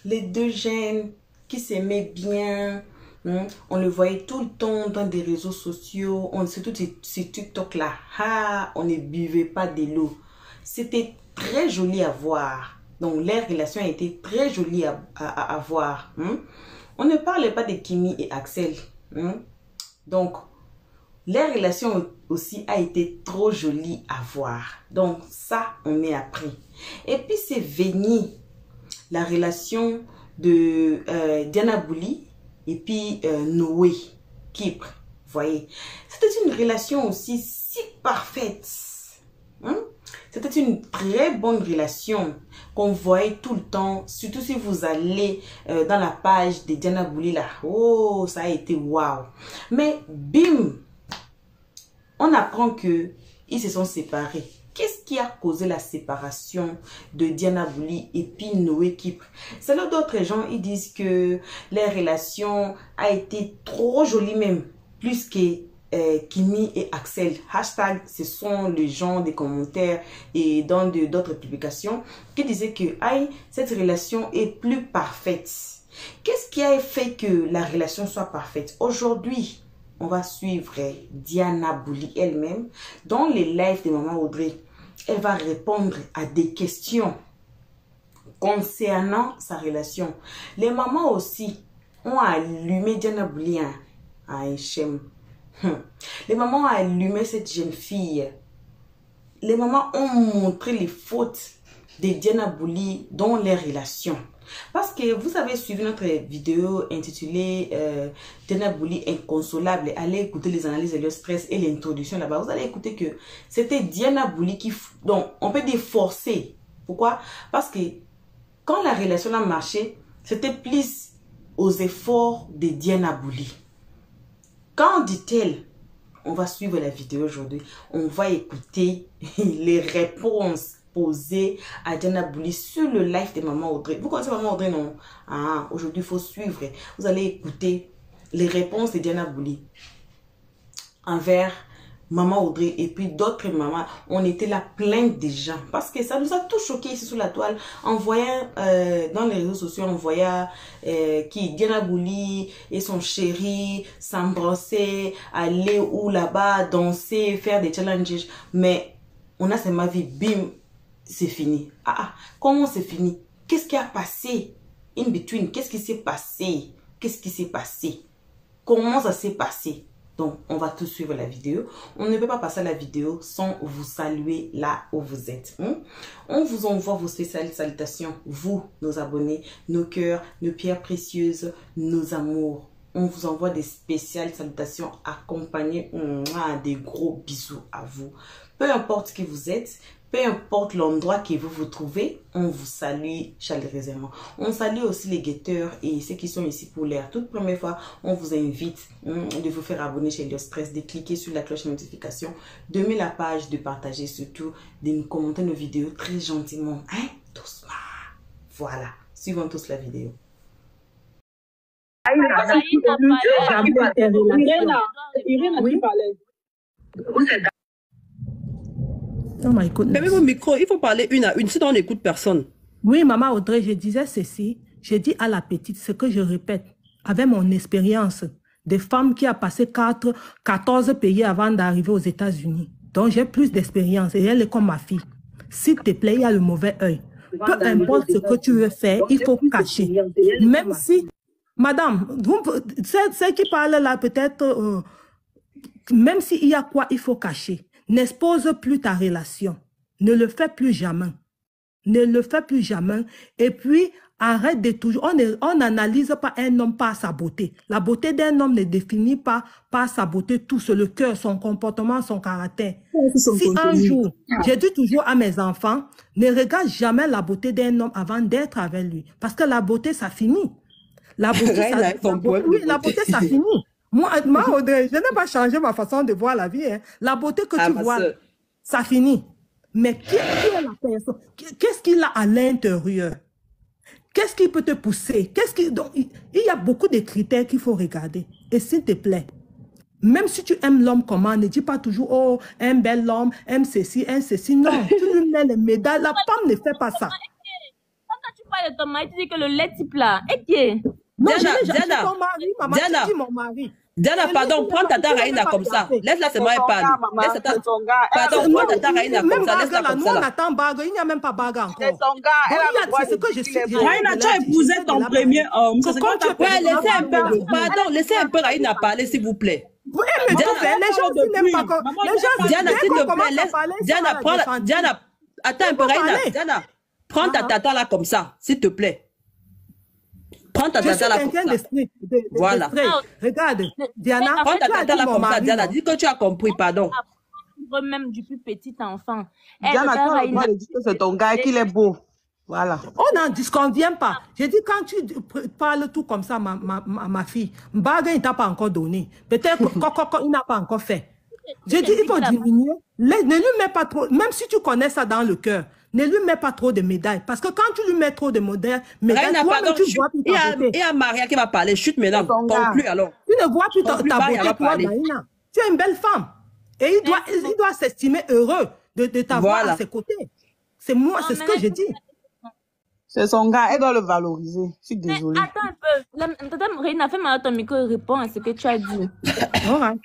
les deux jeunes qui s'aimaient bien. On le voyait tout le temps dans des réseaux sociaux. Surtout sur TikTok là. Ah, on ne buvait pas de l'eau. C'était très joli à voir. Donc, leur relation a été très jolie à voir. On ne parlait pas de Kimi et Axel. Donc, leur relation aussi a été trop jolie à voir. Donc, ça, on m'est appris. Et puis, c'est venu la relation de Diana Bouli et puis Noé Kypre. Vous voyez, c'était une relation aussi si parfaite. C'était une très bonne relation qu'on voyait tout le temps. Surtout si vous allez dans la page de Diana Bouli là. Oh, ça a été waouh. Mais bim, on apprend que ils se sont séparés. Qu'est-ce qui a causé la séparation de Diana Bouli et puis Noé Kypre? C'est là d'autres gens, ils disent que leur relation a été trop jolie même, plus que Kimi et Axel. Hashtag, ce sont les gens des commentaires et dans d'autres publications qui disaient que aïe, cette relation est plus parfaite. Qu'est-ce qui a fait que la relation soit parfaite? Aujourd'hui, on va suivre Diana Bouli elle-même dans les lives de Maman Audrey. Elle va répondre à des questions concernant sa relation. Les mamans aussi ont allumé Diana Bouli à un schème. Les mamans ont allumé cette jeune fille. Les mamans ont montré les fautes de Diana Bouli dans les relations. Parce que vous avez suivi notre vidéo intitulée Diana Bouli inconsolable. Allez écouter les analyses de leur stress et l'introduction là-bas. Vous allez écouter que c'était Diana Bouli qui... Donc, on peut dire forcer. Pourquoi? Parce que quand la relation a marché, c'était plus aux efforts de Diana Bouli. Quand dit-elle, on va suivre la vidéo aujourd'hui, on va écouter les réponses posées à Diana Bouli sur le live de Maman Audrey. Vous connaissez Maman Audrey, non? Ah, aujourd'hui, il faut suivre. Vous allez écouter les réponses de Diana Bouli envers Maman Audrey et puis d'autres mamans. On était là plein de gens parce que ça nous a tout choqué ici sur la toile. En voyant dans les réseaux sociaux, on voyait Diana Bouli et son chéri s'embrasser, aller où là-bas, danser, faire des challenges. Mais on a seulement vu, bim, c'est fini. Comment c'est fini? Qu'est-ce qui a passé in between? Qu'est-ce qui s'est passé? Qu'est-ce qui s'est passé? Comment ça s'est passé? Donc, on va tous suivre la vidéo. On ne peut pas passer à la vidéo sans vous saluer là où vous êtes. On vous envoie vos spéciales salutations, vous, nos abonnés, nos cœurs, nos pierres précieuses, nos amours. On vous envoie des spéciales salutations accompagnées des gros bisous à vous. Peu importe qui vous êtes, peu importe l'endroit que vous vous trouvez, on vous salue chaleureusement. On salue aussi les guetteurs et ceux qui sont ici pour l'air. Toute première fois, on vous invite de vous faire abonner chez Elio Stress, de cliquer sur la cloche de notification, d'aimer la page, de partager surtout, de nous commenter nos vidéos très gentiment. Doucement. Voilà. Suivons tous la vidéo. Fermez vos micros, il faut parler une à une, sinon on n'écoute personne. Oui, Maman Audrey, je disais ceci, j'ai dit à la petite ce que je répète, avec mon expérience, des femmes qui ont passé 14 pays avant d'arriver aux États-Unis. Donc j'ai plus d'expérience et elle est comme ma fille. S'il te plaît, il y a le mauvais œil. Peu importe ce que tu veux faire, il faut cacher. Même si, madame, ceux qui parlent là peut-être, même s'il y a quoi, il faut cacher. N'expose plus ta relation. Ne le fais plus jamais. Ne le fais plus jamais. Et puis, arrête de toujours... On n'analyse pas un homme par sa beauté. La beauté d'un homme ne définit pas par sa beauté tout. C'est le cœur, son comportement, son caractère. Si un jour, j'ai dit toujours à mes enfants, ne regarde jamais la beauté d'un homme avant d'être avec lui. Parce que la beauté, ça finit. La beauté, la beauté, ça finit. Moi, Audrey, je n'ai pas changé ma façon de voir la vie. Hein. La beauté que tu vois, ça finit. Mais qui est la personne? Qu'est-ce qu'il a à l'intérieur? Qu'est-ce qui peut te pousser? Donc, il y a beaucoup de critères qu'il faut regarder. Et s'il te plaît, même si tu aimes l'homme comment, ne dis pas toujours, oh, un bel homme, aime ceci, aime ceci. Non, tu lui mets les médailles. La femme ne fait pas ça. Quand tu parles de ton mari, tu dis que le lait type là, et qui est? Non, Diana, j'ai Diana, ton mari, maman, Diana. tu dis mon mari. Diana, pardon, prends Tata Raïna comme ça. Laisse-la seulement elle parle. Pardon, prends Tata Raïna comme ça. Laisse-la comme Nous, ça. on là. attend Baga, il n'y a même pas Baga encore. C'est son gars, elle a le droit C'est ce que je suis. Raïna, tu as épousé ton premier homme. C'est Quand tu Ouais, laissez un peu, pardon, laissez un peu Raïna parler, s'il vous plaît. Oui, mais Diana, les gens qui n'aiment pas quand... Les gens, Diana, dès s'il qu'on te commence plaît, à laisse. parler, Diana, ça va prends descendre. Diana, attends un peu, faut Raïna. parler. Diana, prends ta tata là comme ça, s'il te plaît. Prends ta Je suis tata là comme quelqu'un ça. d'esprit. Voilà. Regarde, Diana, Prends ta tu as tata dit là mon comme ça, mari, Diana. non? Dis que tu as compris, pardon. Même du plus petit enfant. Diana, tu as le droit de dire que c'est ton gars et qu'il est beau. Voilà. On n'en disconvient pas. J'ai dit, quand tu parles tout comme ça, ma fille, Baga, il ne t'a pas encore donné. Peut-être qu'il n'a pas encore fait. J'ai dit, il faut diminuer. Ne lui mets pas trop, même si tu connais ça dans le cœur, ne lui mets pas trop de médailles. Parce que quand tu lui mets trop de médailles, Raïna, pardon, tu vois plus ta beauté. il y a Maria qui va parler. Chute maintenant. Conclue alors. Tu ne vois plus ta Conclue, beauté, Maria va toi, parler. Daïna. Tu es une belle femme. Et il doit s'estimer heureux de t'avoir Voilà. à ses côtés. C'est moi, c'est ce que j'ai dit. C'est son gars, elle doit le valoriser. Je suis Mais désolée. attends un peu. Tata Raïna, fais-moi ton micro et réponds à ce que tu as dit. All right.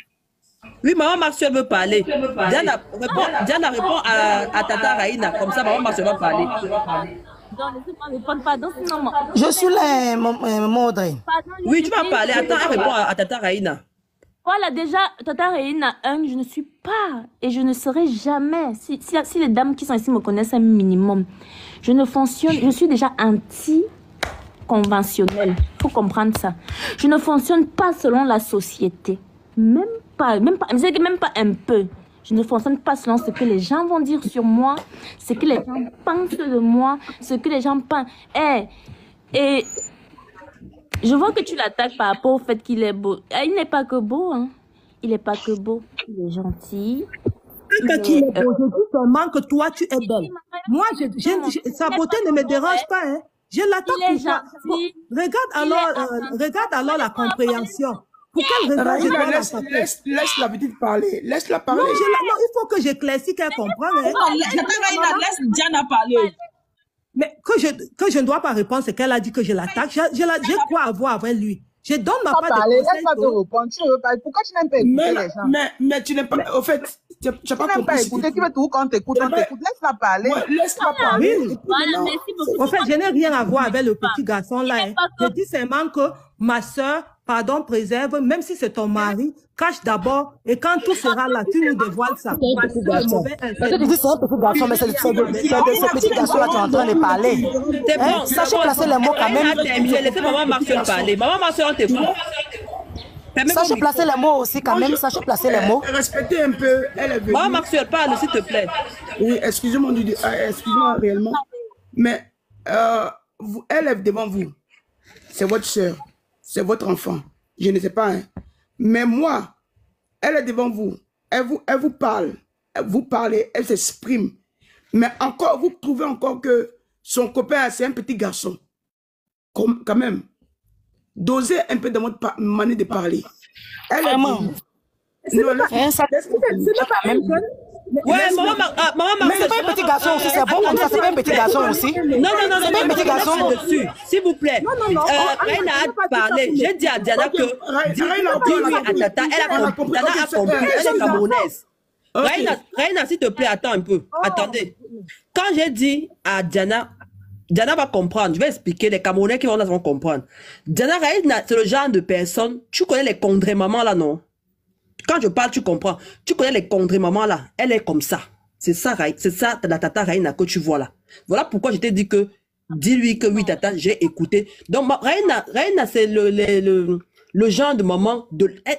Oui, maman Marcel veut parler. Diana répond à Tata Raïna. Comme ça, maman Marcel va parler. Donc, laissez-moi répondre. Pardon, sinon, moi. Je suis là, mon Audrey. Pardon, Oui, tu vas laissez-moi parler. Attends, elle répondre. répond à Tata Raïna. Voilà, déjà, Tata Raïna, je ne suis pas et je ne serai jamais, si les dames qui sont ici me connaissent un minimum, je ne fonctionne, je suis déjà anti-conventionnelle. Il faut comprendre ça. Je ne fonctionne pas selon la société. Même pas un peu. Je ne fonctionne pas selon ce que les gens vont dire sur moi, ce que les gens pensent de moi, ce que les gens pensent. Et je vois que tu l'attaques par rapport au fait qu'il est beau. Il n'est pas que beau, hein. Il n'est pas que beau. Il est gentil. Que tu es beau. Je dis seulement que toi, tu es belle. Moi, sa beauté ne me dérange pas, hein. Je l'attaque Il est pour ça. gentil. Regarde alors la compréhension. Pour quelle raison je dois Raïna, l'attaquer? laisse la petite parler. Laisse-la parler. Non, il faut que j'éclaircisse qu'elle comprenne. Hein. Raïna, laisse Diana parler. Mais que je ne dois pas répondre, c'est qu'elle a dit que je l'attaque. J'ai quoi à voir avec lui? Je donne ma part de Parler, elle conseils. va te répondre. Tu veux parler. Pourquoi tu n'aimes pas écouter les gens? Mais tu n'es pas. Au fait, tu n'as Tu pas n'aimes pas compris. écouter. Tu veux tout quand t'écoutes, on t'écoute. Laisse-la parler. Ouais, laisse-la parler. Oui. Voilà, merci beaucoup. En fait, je n'ai rien à voir avec le petit garçon là. Il Hein. est pas Je comme- dis seulement que ma soeur, pardon, préserve, même si c'est ton mari, cache d'abord. Et quand tout sera là, tu nous dévoiles ça. Parce que le mauvais Parce que tu dis c'est un petit garçon, mais c'est de ce petit garçon-là que tu es en train de parler. C'est bon. Hein? Sachez placer les mots quand Raïna même. a terminé. Laissez maman Marcel parler. Maman Marcel, on t'écoute. Sachez placer les mots aussi quand même. Sachez placer les mots. Respectez un peu. Elle est venue. Maman Marcel, parle, s'il te plaît. Oui, excusez-moi réellement. Mais elle est devant vous. C'est votre soeur. C'est votre enfant. Je ne sais pas. Hein. Mais moi, elle est devant vous. Elle vous parle. Vous parlez, elle s'exprime. Mais encore, vous trouvez encore que son copain, c'est un petit garçon. Quand même. Dosez un peu dans votre manière de parler. Elle Vraiment. Non, Hein, ça- Ouais, maman Mais Marcel. c'est pas un petit garçon aussi, c'est bon comme ça, c'est pas un petit garçon aussi. Non, C'est pas un petit garçon. dessus. S'il vous plaît. non. Raïna a parlé. J'ai dit à Diana que dis-lui à Tata, elle a compris. Tata a compris. Elle est camerounaise. Raïna, s'il te plaît, attends un peu. Attendez. Quand j'ai dit à Diana, Diana va comprendre. Je vais expliquer. Les Camerounais qui vont là vont comprendre. Diana, Raïna, c'est le genre de personne. Tu connais les condré-mamans là, non? Quand je parle, tu comprends. Tu connais les condré-mamans là. Elle est comme ça. C'est ça, la Tata Raïna que tu vois là. Voilà pourquoi je t'ai dit que, dis-lui que oui, Tata, j'ai écouté. Donc, Raïna, c'est le genre de maman,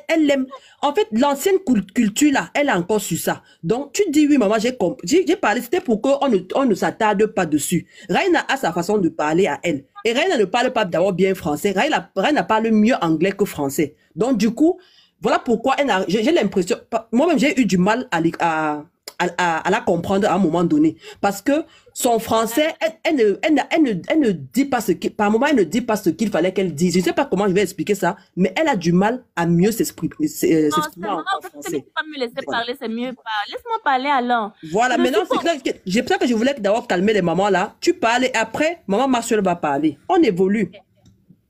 elle aime. En fait, l'ancienne culture là, elle a encore su ça. Donc, tu dis oui, maman, j'ai parlé, c'était pour qu'on ne s'attarde pas dessus. Raïna a sa façon de parler à elle. Et Raïna ne parle pas d'abord bien français. Raïna parle mieux anglais que français. Donc, du coup, voilà pourquoi j'ai l'impression, moi-même j'ai eu du mal à la comprendre à un moment donné. Parce que son français, elle ne dit pas ce qu'il... Par moment, elle ne dit pas ce qu'il fallait qu'elle dise. Je ne sais pas comment je vais expliquer ça, mais elle a du mal à mieux s'exprimer Non, c'est en marrant, français. tu pas me laisser parler, c'est mieux pas. Laisse-moi parler alors. Voilà, Je ne maintenant, suis c'est clair que j'ai ça que je voulais d'abord calmer les mamans là. Tu parles et après, maman Marcel va parler. On évolue.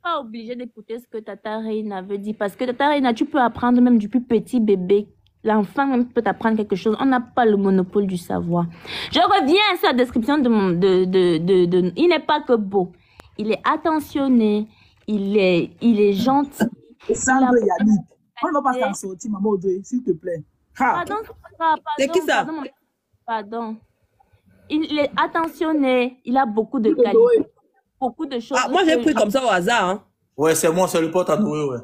pas obligée d'écouter ce que Tata Reina veut dire. Parce que Tata Reina, tu peux apprendre même du plus petit bébé. L'enfant même peut apprendre quelque chose. On n'a pas le monopole du savoir. Je reviens sur la description de il n'est pas que beau. Il est attentionné. Il est gentil. Sandra Yannick, on ne va pas s'en sortir, maman Audrey, s'il te plaît. Ah. C'est qui ça? Pardon. Il est attentionné. Il a beaucoup de qualités. Beaucoup de choses. Ah, moi, j'ai pris comme ça au hasard. Hein. Ouais, c'est moi, c'est le pote à Noé, ouais.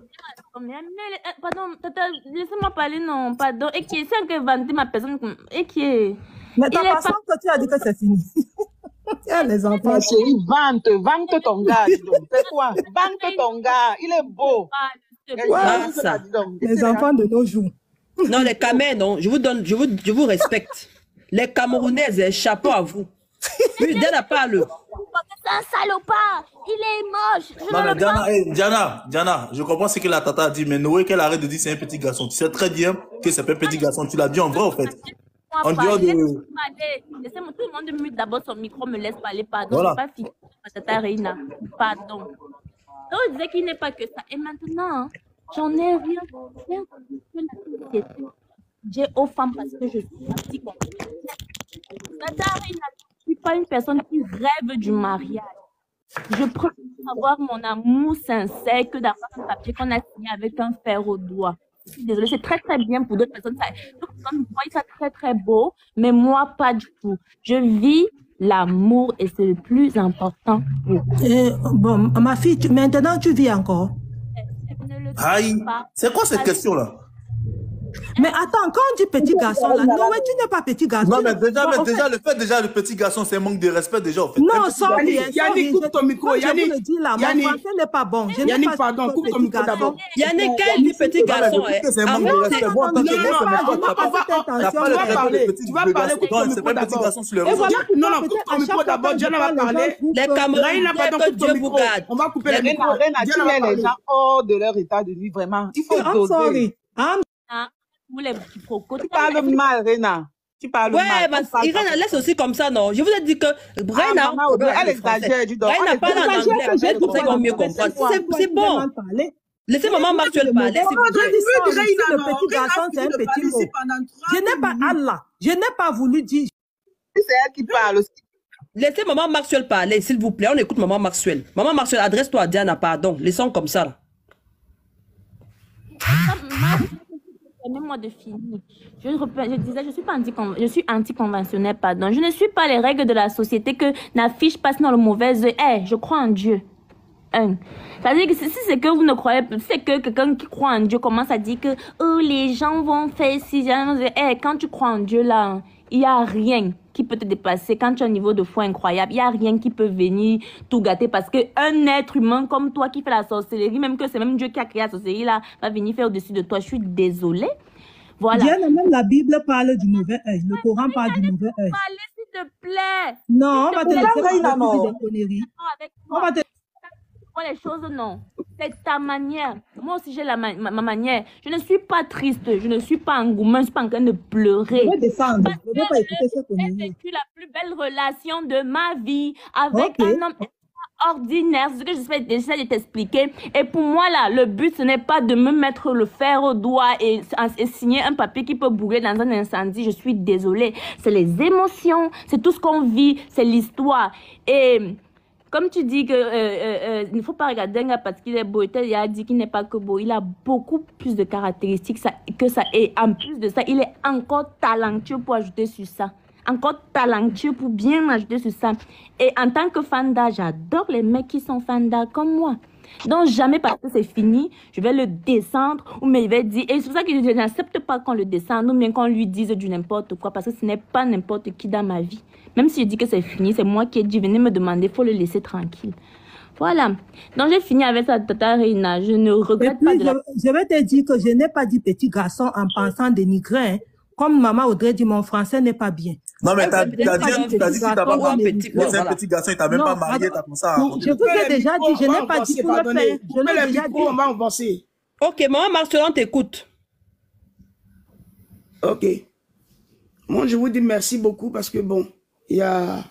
Pardon, tata, laissez-moi parler, non, pardon. Et qui est ça que vanter ma personne? Et qui est. Mais ta façon que tu as dit que c'est fini. Tiens, les enfants. Ma chérie, vante ton gars. C'est quoi? Vante ton gars. Il est beau. Ouais, ça. Les enfants de nos jours. Non, les Camés, non. Je vous respecte. Les Camerounaises, chapeau à vous. Lui, Diana parle. C'est un salopard. Il est moche. Non, mais Diana, je comprends ce que la tata a dit, mais Noé, qu'elle arrête de dire c'est un petit garçon. Tu sais très bien que c'est pas un petit garçon. Tu l'as dit en vrai, en fait. En dehors de... Laissez-moi, tout le monde mute d'abord son micro, me laisse parler, pardon. Voilà. Pas fini, Tata Reina. Pardon. Donc, je disais qu'il n'est pas que ça. Et maintenant, j'en ai rien que la société. J'ai aux femmes parce que je suis anti-compétitive. Tata Reina, je ne suis pas une personne qui rêve du mariage. Je préfère avoir mon amour sincère que d'avoir un papier qu'on a signé avec un fer au doigt. Je suis désolée, c'est très très bien pour d'autres personnes. D'autres personnes voient ça très très beau, mais moi pas du tout. Je vis l'amour et c'est le plus important. Bon, ma fille, maintenant tu vis encore. Aïe, c'est quoi cette question-là? Mais attends, quand on dit petit garçon, là, non, ouais, tu n'es pas petit garçon. Non, mais déjà, le fait le petit garçon, c'est un manque de respect déjà, en fait. Non, sorry, Yannick, coupe ton micro. Yannick, je vous le dis là, mon français n'est pas bon. Yannick, pardon, coupe ton micro d'abord. Yannick, quel dit petit garçon? C'est un manque de respect. Moi, en tant que tu vas parler, coupe ton micro d'abord. Non, coupe ton micro d'abord, Diana va parler. Les Camerounais, que Dieu vous garde. On va couper les micros. Tu mets les gens hors de leur état de vie, vraiment. Il faut doser. Vous les quiproquos. Tu parles mal, Rena. Tu parles mal. Ouais, mais Irène laisse aussi comme ça, non? Je vous ai dit que Rena, elle exagère, du dos. Rena parle en anglais, elle comme ça, ils vont mieux comprendre. C'est bon. Laissez maman Marcel parler. Le petit garçon, c'est un petit mot. Je n'ai pas Allah. Je n'ai pas voulu dire. C'est elle qui parle aussi. Laissez maman Marcel parler, s'il vous plaît. On écoute maman Marcel. Maman Marcel, adresse-toi à Diana, pardon. Laissons comme ça, là. Permets-moi de finir. Je disais, je suis anticonventionnelle, pardon. Je ne suis pas les règles de la société que n'affiche pas dans le mauvais œil. Je crois en Dieu. C'est-à-dire que si c'est que vous ne croyez pas, c'est que quelqu'un qui croit en Dieu commence à dire que les gens vont faire si, quand tu crois en Dieu là, il n'y a rien qui peut te dépasser. Quand tu as un niveau de foi incroyable, il n'y a rien qui peut venir tout gâter parce qu'un être humain comme toi qui fait la sorcellerie, même que c'est même Dieu qui a créé la sorcellerie là, va venir faire au-dessus de toi. Je suis désolée. Voilà. Même la Bible parle du mauvais œil. Le Coran parle du mauvais œil. S'il te plaît. Non, on va te laisser parler des conneries. On va te... Les choses, non. C'est ta manière. Moi aussi, j'ai ma manière. Je ne suis pas triste. Je ne suis pas engouement. Je ne suis pas en train de pleurer. Je vais descendre. Je ne vais pas écouter ce que j'ai vécu la plus belle relation de ma vie avec un homme ordinaire. C'est ce que j'essaie de t'expliquer. Et pour moi, là, le but, ce n'est pas de me mettre le fer au doigt et signer un papier qui peut brûler dans un incendie. Je suis désolée. C'est les émotions. C'est tout ce qu'on vit. C'est l'histoire. Et... comme tu dis que il ne faut pas regarder un gars parce qu'il est beau, il a dit qu'il n'est pas que beau. Il a beaucoup plus de caractéristiques que ça. Et en plus de ça, il est encore talentueux pour ajouter sur ça. Encore talentueux pour bien ajouter sur ça. Et en tant que fan d'art, j'adore les mecs qui sont fans d'art comme moi. Donc jamais parce que c'est fini, je vais le descendre ou mais il va dire. Et c'est pour ça que je n'accepte pas qu'on le descende ou bien qu'on lui dise du n'importe quoi parce que ce n'est pas n'importe qui dans ma vie. Même si je dis que c'est fini, c'est moi qui ai dit venez me demander, il faut le laisser tranquille. Voilà. Donc j'ai fini avec ça, Tata Reina. Je ne regrette pas de je vais te dire que je n'ai pas dit petit garçon en pensant dénigrer. comme maman Audrey dit, mon français n'est pas bien. Non, mais t'as dit si t'as pas un marié, petit c'est un voilà. petit garçon, il t'a même pas marié, t'as commencé à raconter. Je vous ai déjà dit, je n'ai pas dit pour le faire. Je l'ai déjà dit. On va avancer. Ok, maman Marcelin t'écoute. Ok. Moi, je vous dis merci beaucoup parce que bon, il y a...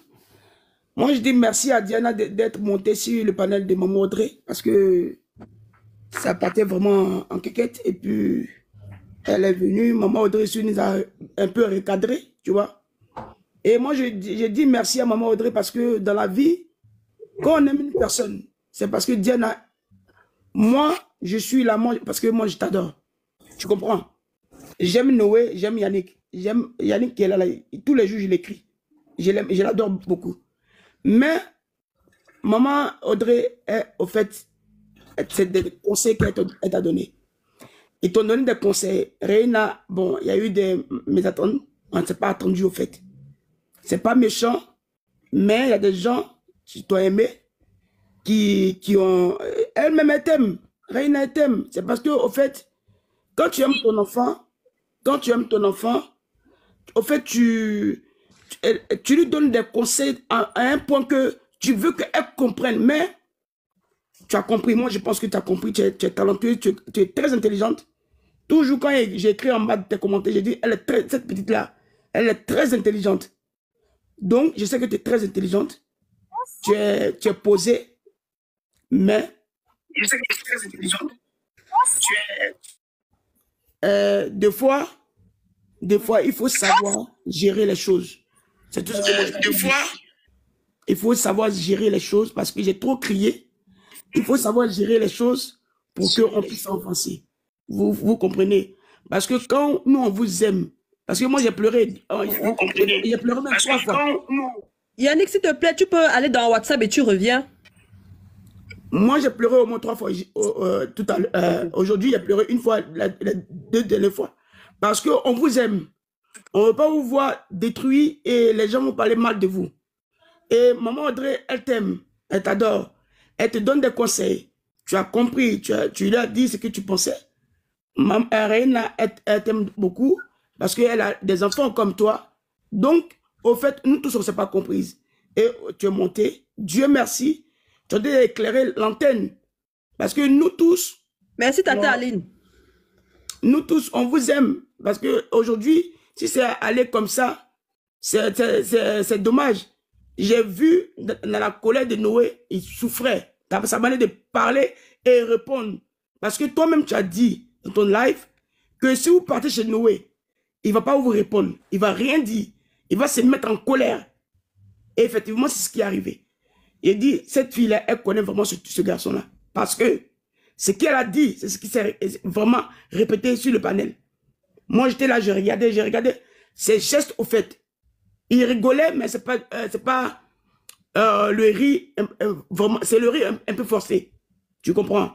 Moi, je dis merci à Diana d'être montée sur le panel de Maman Audrey parce que ça partait vraiment en quéquette et puis elle est venue, Maman Audrey nous a un peu recadré, tu vois. Et moi, je dis merci à Maman Audrey parce que dans la vie, quand on aime une personne, c'est parce que Diana, moi, je suis là, parce que moi, je t'adore. Tu comprends? J'aime Noé, j'aime Yannick. J'aime Yannick qui est là, tous les jours, je l'écris. Je l'adore beaucoup. Mais, Maman Audrey est, au fait, c'est des conseils qu'elle t'a donné. Ils t'ont donné des conseils. Reina, bon, il y a eu des mésattentes. On ne s'est pas attendu, au fait. C'est pas méchant, mais il y a des gens qui t'ont aimé, qui ont... Elle-même, elle t'aime. Reina, elle t'aime. C'est parce que, au fait, quand tu aimes ton enfant, au fait, tu lui donnes des conseils à un point que tu veux qu'elle comprenne. Mais tu as compris. Moi, je pense que tu as compris. Tu es talentueuse, tu es très intelligente. Toujours quand j'ai écrit en bas de tes commentaires, j'ai dit, cette petite-là, elle est très intelligente. Donc, je sais que tu es très intelligente. Tu es posée. Mais, je sais que tu es très intelligente. Des fois, il faut savoir gérer les choses. C'est tout ce que moi je dis. Des fois, il faut savoir gérer les choses parce que j'ai trop crié. Il faut savoir gérer les choses pour qu'on puisse avancer. Vous comprenez? Parce que quand nous, on vous aime, parce que moi, j'ai pleuré. Vous comprenez? J'ai pleuré même 3 fois. Yannick, s'il te plaît, tu peux aller dans WhatsApp et tu reviens. Moi, j'ai pleuré au moins 3 fois tout à l'heure. Aujourd'hui, j'ai pleuré une fois, la 2 dernières fois. Parce qu'on vous aime. On ne veut pas vous voir détruit et les gens vont parler mal de vous. Et Maman Audrey, elle t'aime, elle t'adore. Elle te donne des conseils. Tu as compris, tu lui as dit ce que tu pensais. Maman Reina, elle t'aime beaucoup parce qu'elle a des enfants comme toi. Donc, au fait, nous tous, on ne s'est pas comprises. Et tu es monté. Dieu merci. Tu as dû éclairer l'antenne. Parce que nous tous... Merci, Tata Aline. Nous tous, on vous aime. Parce qu'aujourd'hui, si c'est aller comme ça, c'est dommage. J'ai vu dans la colère de Noé, il souffrait. Sa manière de parler et répondre. Parce que toi-même, tu as dit dans ton live que si vous partez chez Noé, il ne va pas vous répondre. Il ne va rien dire. Il va se mettre en colère. Et effectivement, c'est ce qui est arrivé. Il dit, cette fille-là, elle connaît vraiment ce garçon-là. Parce que ce qu'elle a dit, c'est ce qui s'est vraiment répété sur le panel. Moi, j'étais là, je regardais ses gestes au fait. Il rigolait, mais c'est pas le rire, vraiment, c'est le rire un peu forcé. Tu comprends?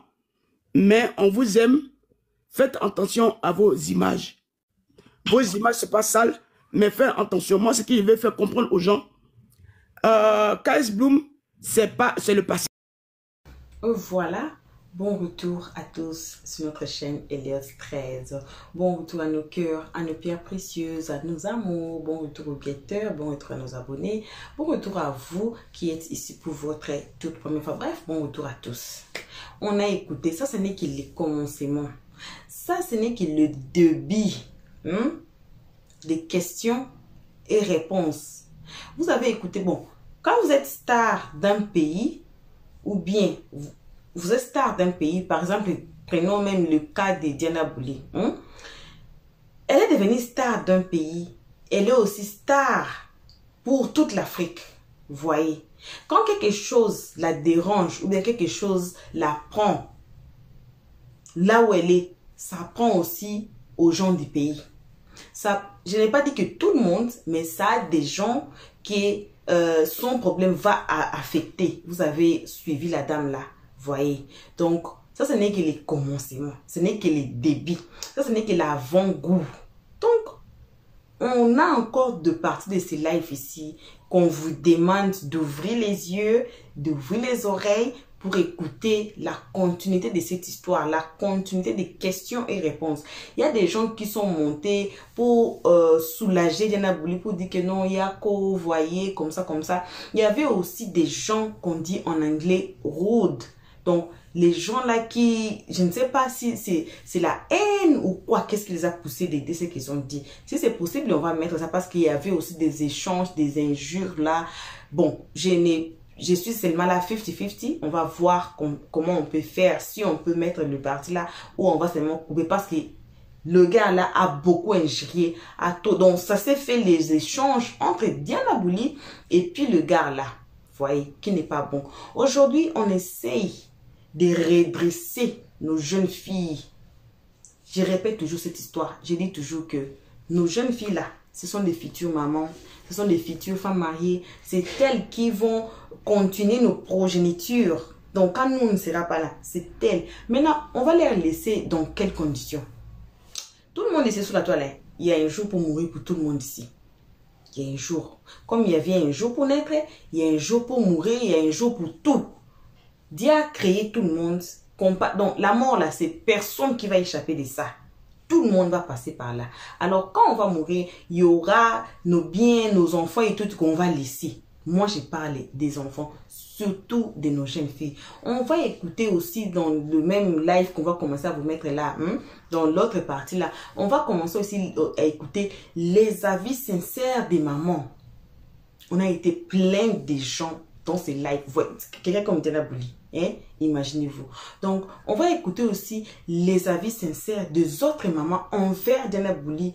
Mais on vous aime. Faites attention à vos images. Vos images, c'est pas sale, mais faites attention. Moi, ce que je vais faire comprendre aux gens, KS Bloom, c'est le passé. Voilà. Bon retour à tous sur notre chaîne Elias 13. Bon retour à nos cœurs, à nos pierres précieuses, à nos amours. Bon retour aux guetteurs, bon retour à nos abonnés. Bon retour à vous qui êtes ici pour votre toute première fois. Bref, bon retour à tous. On a écouté, ça ce n'est que le commencement. Ça ce n'est que le début des questions et réponses. Vous avez écouté, bon, quand vous êtes star d'un pays ou bien... Vous êtes star d'un pays, par exemple, prenons même le cas de Diana Bouli. Elle est devenue star d'un pays. Elle est aussi star pour toute l'Afrique. Vous voyez. Quand quelque chose la dérange ou bien quelque chose la prend là où elle est, ça prend aussi aux gens du pays. Ça, je n'ai pas dit que tout le monde, mais ça a des gens qui son problème va affecter. Vous avez suivi la dame là. Voyez, donc ça ce n'est que les commencements, ce n'est que les débits, ça ce n'est que l'avant-goût. Donc on a encore de parties de ces lives ici qu'on vous demande d'ouvrir les yeux, d'ouvrir les oreilles pour écouter la continuité de cette histoire, la continuité des questions et réponses. Il y a des gens qui sont montés pour soulager Diana Bouli, pour dire que non, il y a qu'au voyez, comme ça, comme ça. Il y avait aussi des gens qu'on dit en anglais rude. Donc, les gens là qui, je ne sais pas si c'est la haine ou quoi, qu'est-ce qui les a poussés d'aider ce qu'ils ont dit. Si c'est possible, on va mettre ça parce qu'il y avait aussi des échanges, des injures là. Bon, je suis seulement là 50-50. On va voir comment on peut faire, si on peut mettre le parti là ou on va seulement couper parce que le gars là a beaucoup injurié à tout. Donc, ça s'est fait les échanges entre Diana Bouli et puis le gars là, vous voyez, qui n'est pas bon. Aujourd'hui, on essaye de redresser nos jeunes filles. Je répète toujours cette histoire. Je dis toujours que nos jeunes filles là, ce sont des futures mamans, ce sont des futures femmes mariées. C'est elles qui vont continuer nos progénitures. Donc quand nous, on ne sera pas là, c'est elles. Maintenant, on va les laisser dans quelles conditions? Tout le monde ici sur la toile, il y a un jour pour mourir pour tout le monde ici. Il y a un jour. Comme il y avait un jour pour naître, il y a un jour pour mourir, il y a un jour pour tout. Dieu a créé tout le monde. Donc, la mort, là, c'est personne qui va échapper de ça. Tout le monde va passer par là. Alors, quand on va mourir, il y aura nos biens, nos enfants et tout qu'on va laisser. Moi, j'ai parlé des enfants, surtout de nos jeunes filles. On va écouter aussi dans le même live qu'on va commencer à vous mettre là, dans l'autre partie là. On va commencer aussi à écouter les avis sincères des mamans. On a été plein de gens dans ces lives. Quelqu'un comme Diana Bouli. Hein? Imaginez-vous. Donc, on va écouter aussi les avis sincères des autres mamans envers Diana Bouli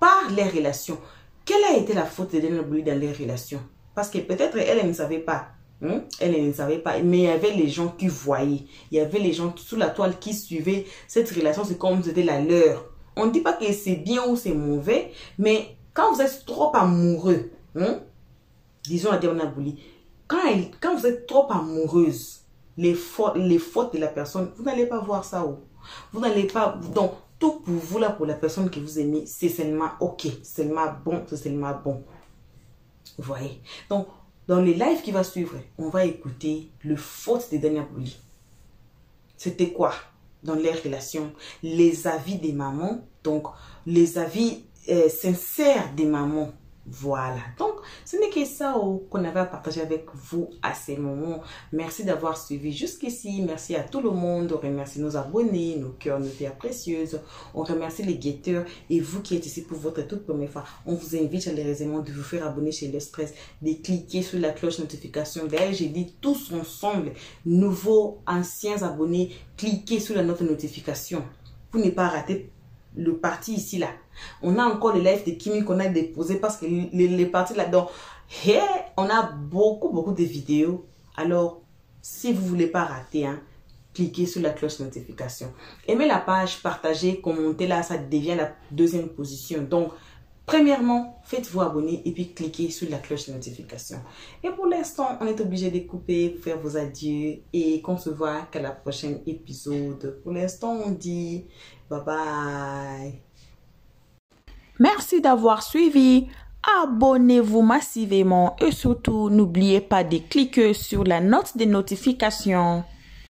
par les relations. Quelle a été la faute de Diana Bouli dans les relations? Parce que peut-être elle ne savait pas. Elle ne savait pas. Mais il y avait les gens qui voyaient. Il y avait les gens sous la toile qui suivaient cette relation. C'est comme c'était la leur. On ne dit pas que c'est bien ou c'est mauvais. Mais quand vous êtes trop amoureux, disons à Diana Bouli, quand vous êtes trop amoureuse, les fautes de la personne, vous n'allez pas voir ça. Vous n'allez pas... Donc, tout pour vous, là, pour la personne que vous aimez, c'est seulement ok. C'est seulement bon, c'est seulement bon. Vous voyez? Donc, dans les lives qui va suivre, on va écouter le faute de Diana Bouli. C'était quoi dans les relations? Les avis des mamans, donc les avis sincères des mamans. Voilà, donc ce n'est que ça qu'on avait à partager avec vous à ces moments. Merci d'avoir suivi jusqu'ici. Merci à tout le monde. On remercie nos abonnés, nos cœurs, nos terres précieuses. On remercie les guetteurs et vous qui êtes ici pour votre toute première fois. On vous invite chaleureusement de vous faire abonner chez l'Express, de cliquer sur la cloche notification. D'ailleurs, j'ai dit tous ensemble, nouveaux, anciens abonnés, cliquez sur la notification pour ne pas rater le parti ici là. On a encore les lives de Kimi qu'on a déposé parce que les parties là-dedans, on a beaucoup de vidéos. Alors, si vous ne voulez pas rater, cliquez sur la cloche notification. Aimez la page, partagez, commentez là, ça devient la deuxième position. Donc, premièrement, faites-vous abonner et puis cliquez sur la cloche de notification. Et pour l'instant, on est obligé de couper, faire vos adieux et qu'on se voit qu'à la prochaine épisode. Pour l'instant, on dit bye bye. Merci d'avoir suivi. Abonnez-vous massivement et surtout, n'oubliez pas de cliquer sur la note de notification.